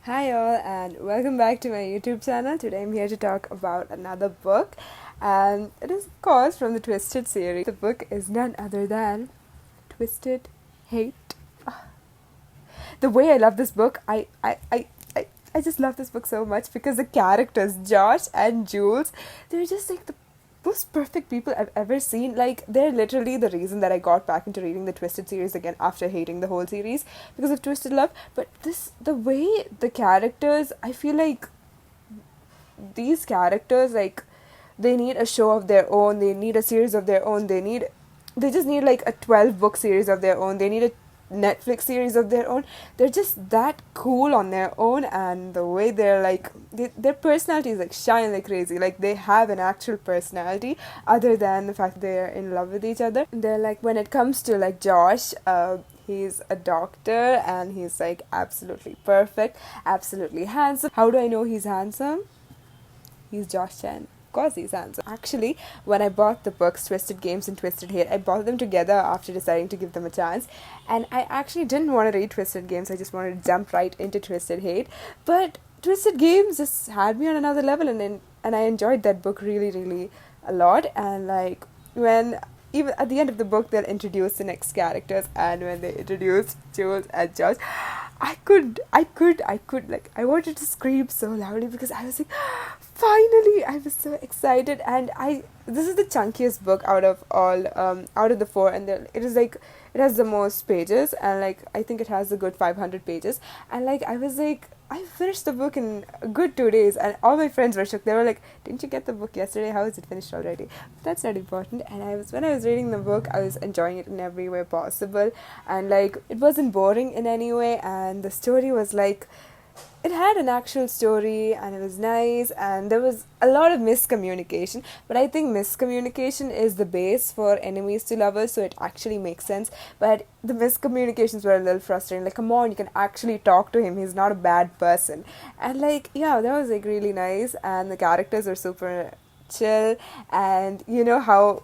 Hi all and welcome back to my YouTube channel. Today I'm here to talk about another book, and it is of course from the Twisted series. The book is none other than Twisted Hate. The way I love this book, I just love this book so much because the characters, Josh and Jules, they're just like the most perfect people I've ever seen. Like, they're literally the reason that I got back into reading the Twisted series again after hating the whole series because of Twisted Love. But the way the characters, I feel like these characters, like, they need a show of their own, they need a series of their own, they just need like a 12 book series of their own, they need a Netflix series of their own. They're just that cool on their own, and the way they're like, their personalities like shine like crazy. Like, they have an actual personality other than the fact that they're in love with each other. They're like, when it comes to like Josh, he's a doctor and he's like absolutely perfect, absolutely handsome. How do I know he's handsome? He's Josh Chen. Of course he's handsome. Actually, when I bought the books Twisted Games and Twisted Hate, I bought them together after deciding to give them a chance. And I actually didn't want to read Twisted Games, I just wanted to jump right into Twisted Hate. But Twisted Games just had me on another level, and I enjoyed that book really, really a lot. And like, when even at the end of the book they'll introduce the next characters, and when they introduced Jules and Josh, like, I wanted to scream so loudly because I was like, finally, I was so excited. And this is the chunkiest book out of all, out of the four, and it is like, it has the most pages, and like, I think it has a good 500 pages. And like, I was like, I finished the book in a good 2 days, and all my friends were shocked. They were like, "Didn't you get the book yesterday? How is it finished already?" But that's not important. And when I was reading the book, I was enjoying it in every way possible, and like, it wasn't boring in any way, and the story was like, it had an actual story, and it was nice, and there was a lot of miscommunication, but I think miscommunication is the base for enemies to lovers, so it actually makes sense. But the miscommunications were a little frustrating. Like, come on, you can actually talk to him, he's not a bad person. And like, yeah, that was like really nice, and the characters are super chill. And you know how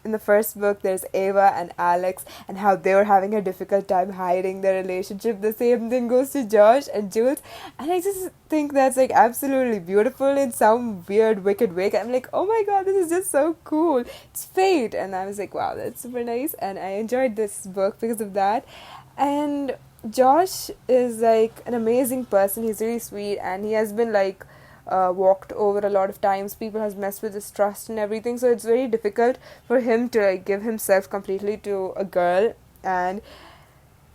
in the first book there's Ava and Alex, and how they were having a difficult time hiding their relationship. The same thing goes to Josh and Jules, and I just think that's like absolutely beautiful in some weird wicked way. I'm like, oh my god, this is just so cool, it's fate. And I was like, wow, that's super nice, and I enjoyed this book because of that. And Josh is like an amazing person. He's really sweet, and he has been like walked over a lot of times. People has messed with his trust and everything, so it's very difficult for him to like give himself completely to a girl. And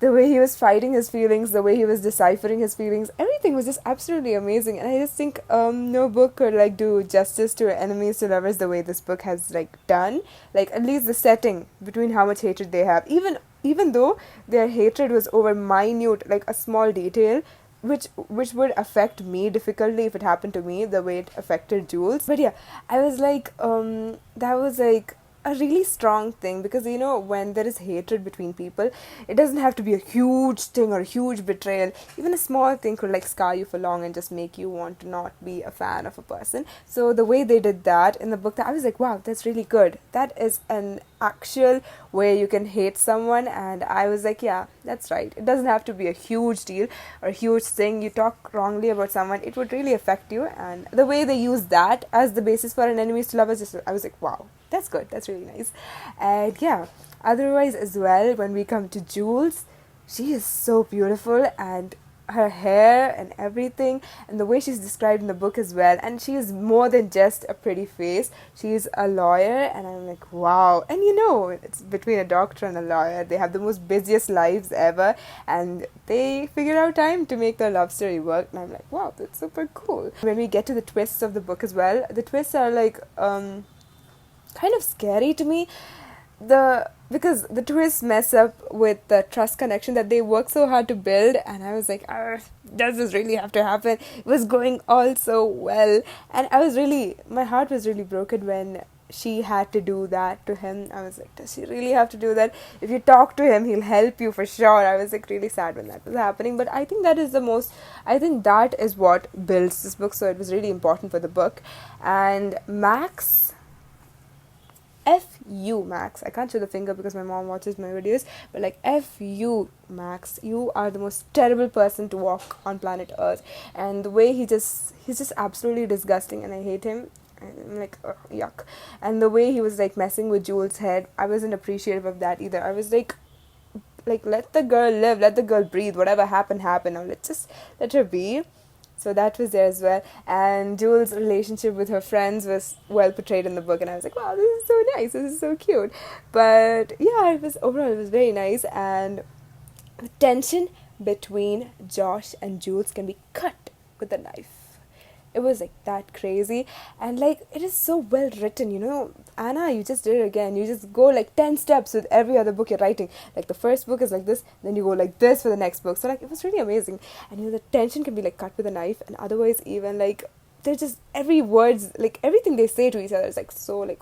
the way he was fighting his feelings, the way he was deciphering his feelings, everything was just absolutely amazing. And I just think no book could like do justice to enemies to lovers the way this book has like done. Like, at least the setting between how much hatred they have, even though their hatred was over minute, like a small detail, which would affect me difficultly if it happened to me, the way it affected Jules. But yeah, I was like, that was like a really strong thing, because you know, when there is hatred between people, it doesn't have to be a huge thing or a huge betrayal. Even a small thing could like scar you for long and just make you want to not be a fan of a person. So the way they did that in the book, that I was like, wow, that's really good. That is an actual way you can hate someone. And I was like, yeah, that's right, it doesn't have to be a huge deal or a huge thing. You talk wrongly about someone, it would really affect you. And the way they use that as the basis for an enemies to lovers, just, I was like, wow, that's good, that's really nice. And yeah, otherwise as well, when we come to Jules, she is so beautiful, and her hair and everything, and the way she's described in the book as well. And she is more than just a pretty face, she's a lawyer. And I'm like, wow. And you know, it's between a doctor and a lawyer, they have the most busiest lives ever, and they figure out time to make their love story work. And I'm like, wow, that's super cool. When we get to the twists of the book as well, the twists are like kind of scary to me, because the twists mess up with the trust connection that they work so hard to build. And I was like, does this really have to happen? It was going all so well, and my heart was really broken when she had to do that to him. I was like, does she really have to do that? If you talk to him, he'll help you for sure. I was like really sad when that was happening, but I think that is what builds this book, so it was really important for the book. And Max F you, Max. I can't show the finger because my mom watches my videos, but like, F you, Max. You are the most terrible person to walk on planet Earth. And the way he's just absolutely disgusting, and I hate him. And I'm like, ugh, yuck. And the way he was like messing with Jules' head, I wasn't appreciative of that either. I was like, let the girl live, let the girl breathe. Whatever happened, happened. Now let's just let her be. So that was there as well. And Jules' relationship with her friends was well portrayed in the book, and I was like, wow, this is so nice, this is so cute. But yeah, it was very nice, and the tension between Josh and Jules can be cut with a knife. It was like that crazy, and like, it is so well written, Anna, you just did it again. You just go like 10 steps with every other book you're writing. Like, the first book is like this, then you go like this for the next book. So like, it was really amazing. And the tension can be like cut with a knife, and otherwise even like, they're just, every words, like everything they say to each other is like so like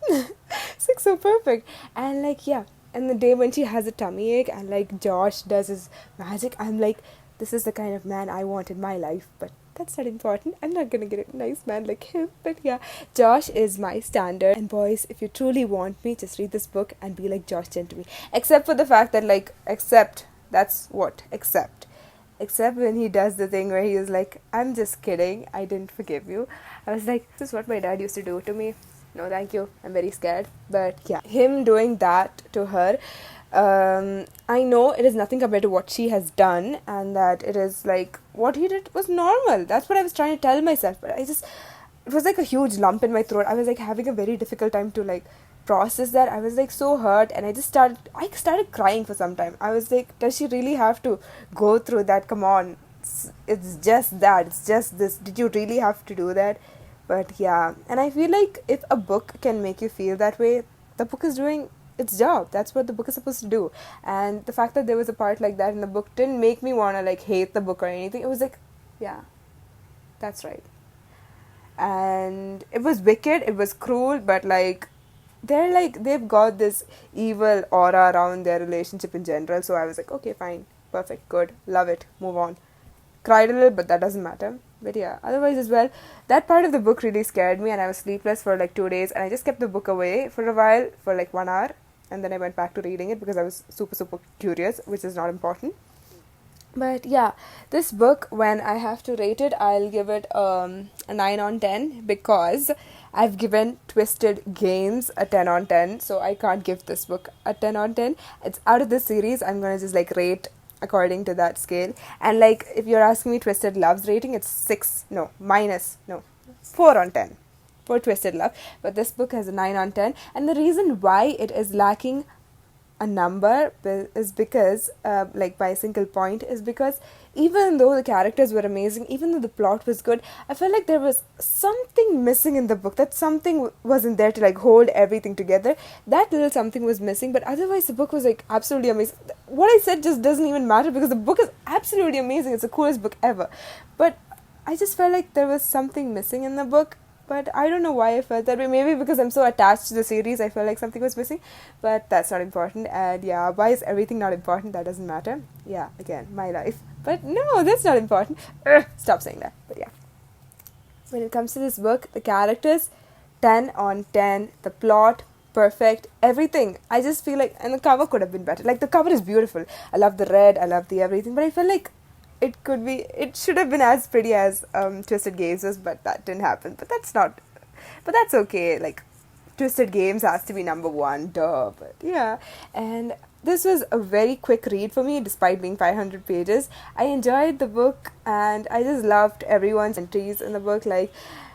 it's like so perfect. And like, yeah, and the day when she has a tummy ache and like Josh does his magic, I'm like, this is the kind of man I want in my life. But that's not important. I'm not gonna get a nice man like him. But yeah, Josh is my standard. And boys, if you truly want me, just read this book and be like Josh Chen to me. Except for the fact that like, that's what, except when he does the thing where he is like, I'm just kidding, I didn't forgive you. I was like, this is what my dad used to do to me. No, thank you. I'm very scared. But yeah, him doing that to her, I know it is nothing compared to what she has done, and that it is like, what he did was normal. That's what I was trying to tell myself. But it was like a huge lump in my throat. I was like having a very difficult time to like process that. I was like so hurt, and I started crying for some time. I was like, does she really have to go through that? Come on. It's just that. It's just this. Did you really have to do that? But yeah, and I feel like if a book can make you feel that way, the book is doing its job. That's what the book is supposed to do. And the fact that there was a part like that in the book didn't make me want to like hate the book or anything. It was like, yeah, that's right. And it was wicked, it was cruel, but like, they've got this evil aura around their relationship in general. So I was like, okay, fine, perfect, good, love it, move on. Cried a little, but that doesn't matter. But yeah, otherwise as well, that part of the book really scared me, and I was sleepless for like 2 days, and I just kept the book away for a while, for like 1 hour, and then I went back to reading it because I was super, super curious, which is not important. But yeah, this book, when I have to rate it, I'll give it a 9 on 10, because I've given Twisted Games a 10 on 10, so I can't give this book a 10 on 10. It's out of this series. I'm gonna just like rate according to that scale. And like, if you're asking me Twisted Love's rating, it's 4 on 10 for Twisted Love. But this book has a 9 on 10, and the reason why it is lacking a number is because like by a single point, is because even though the characters were amazing, even though the plot was good, I felt like there was something missing in the book. That something wasn't there to like hold everything together. That little something was missing, but otherwise the book was like absolutely amazing. What I said just doesn't even matter, because the book is absolutely amazing. It's the coolest book ever. But I just felt like there was something missing in the book. But I don't know why I felt that way. Maybe because I'm so attached to the series, I felt like something was missing. But that's not important. And yeah, why is everything not important? That doesn't matter. Yeah, again, my life. But no, that's not important. Stop saying that. But yeah. When it comes to this book, the characters, 10 on 10. The plot, perfect. Everything. I just feel like... And the cover could have been better. Like, the cover is beautiful. I love the red. I love the everything. But I felt like it should have been as pretty as Twisted Games was, but that didn't happen. But that's okay. Like, Twisted Games has to be number one, duh. But yeah, and this was a very quick read for me, despite being 500 pages. I enjoyed the book, and I just loved everyone's entries in the book. Like,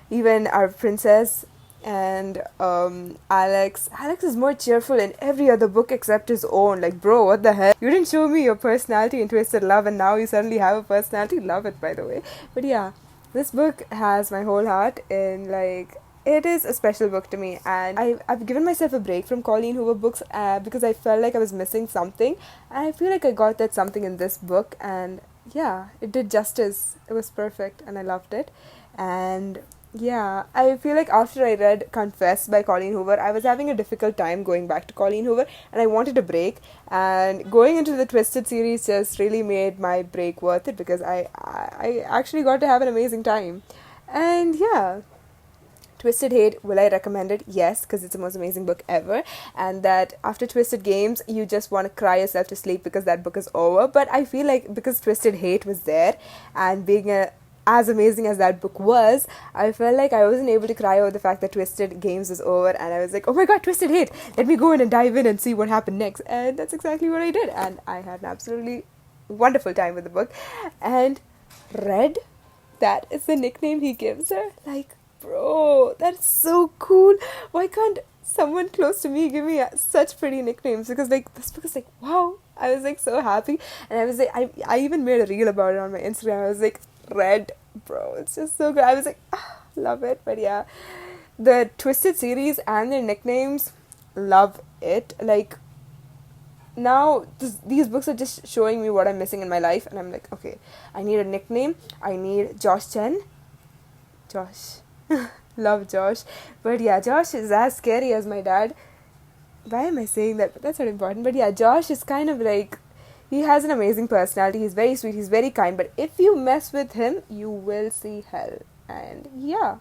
even our princess and Alex is more cheerful in every other book except his own. Like, bro, what the hell? You didn't show me your personality in Twisted Love, and now you suddenly have a personality. Love it, by the way. But yeah, this book has my whole heart. In like, it is a special book to me, and I've given myself a break from Colleen Hoover books because I felt like I was missing something, and I feel like I got that something in this book. And yeah, it did justice. It was perfect, and I loved it. And yeah, I feel like after I read Confess by Colleen Hoover, I was having a difficult time going back to Colleen Hoover, and I wanted a break. And going into the Twisted series just really made my break worth it, because I actually got to have an amazing time. And yeah, Twisted Hate, will I recommend it? Yes, because it's the most amazing book ever. And that after Twisted Games, you just want to cry yourself to sleep because that book is over. But I feel like because Twisted Hate was there, and being as amazing as that book was, I felt like I wasn't able to cry over the fact that Twisted Games was over, and I was like, oh my god, Twisted Hate! Let me go in and dive in and see what happened next. And that's exactly what I did, and I had an absolutely wonderful time with the book. And Red, that is the nickname he gives her. Like, bro, that's so cool. Why can't someone close to me give me such pretty nicknames? Because like this book is like, wow. I was like so happy, and I was like, I even made a reel about it on my Instagram. I was like, Red, bro, it's just so good. I was like, love it. But yeah, the Twisted series and their nicknames, love it. Like, now these books are just showing me what I'm missing in my life, and I'm like, okay, I need a nickname. I need Josh Chen. Josh. Love Josh. But yeah, Josh is as scary as my dad. Why am I saying that? But that's not important. But yeah, Josh is kind of like, he has an amazing personality. He's very sweet. He's very kind. But if you mess with him, you will see hell. And yeah,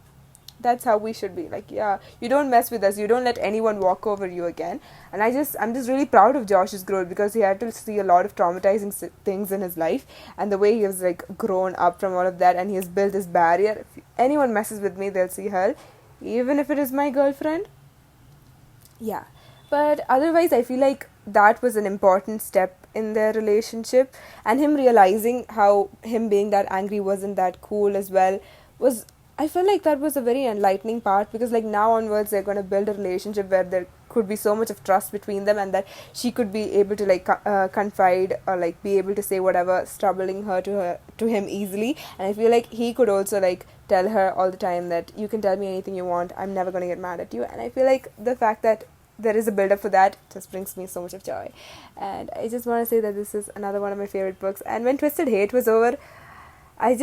that's how we should be. Like, yeah, you don't mess with us. You don't let anyone walk over you again. And I'm just really proud of Josh's growth, because he had to see a lot of traumatizing things in his life, and the way he has like grown up from all of that, and he has built this barrier. If anyone messes with me, they'll see hell, even if it is my girlfriend. Yeah. But otherwise, I feel like that was an important step in their relationship, and him realizing how him being that angry wasn't that cool as well was, I felt like that was a very enlightening part, because like now onwards they're going to build a relationship where there could be so much of trust between them, and that she could be able to like confide, or like be able to say whatever's troubling her to him easily. And I feel like he could also like tell her all the time that you can tell me anything you want, I'm never going to get mad at you. And I feel like the fact that there is a build up for that just brings me so much of joy. And I just want to say that this is another one of my favorite books. And when Twisted Hate was over, I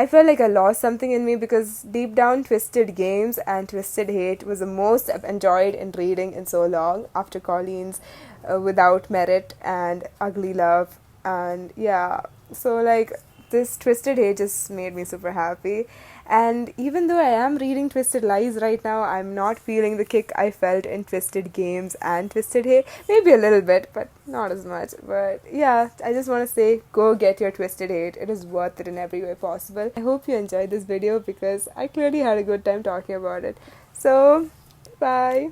felt like I lost something in me, because deep down, Twisted Games and Twisted Hate was the most I've enjoyed in reading in so long, after Colleen's Without Merit and Ugly Love. And yeah, so like this Twisted Hate just made me super happy. And even though I am reading Twisted Lies right now, I'm not feeling the kick I felt in Twisted Games and Twisted Hate. Maybe a little bit, but not as much. But yeah, I just want to say, go get your Twisted Hate. It is worth it in every way possible. I hope you enjoyed this video, because I clearly had a good time talking about it. So, bye.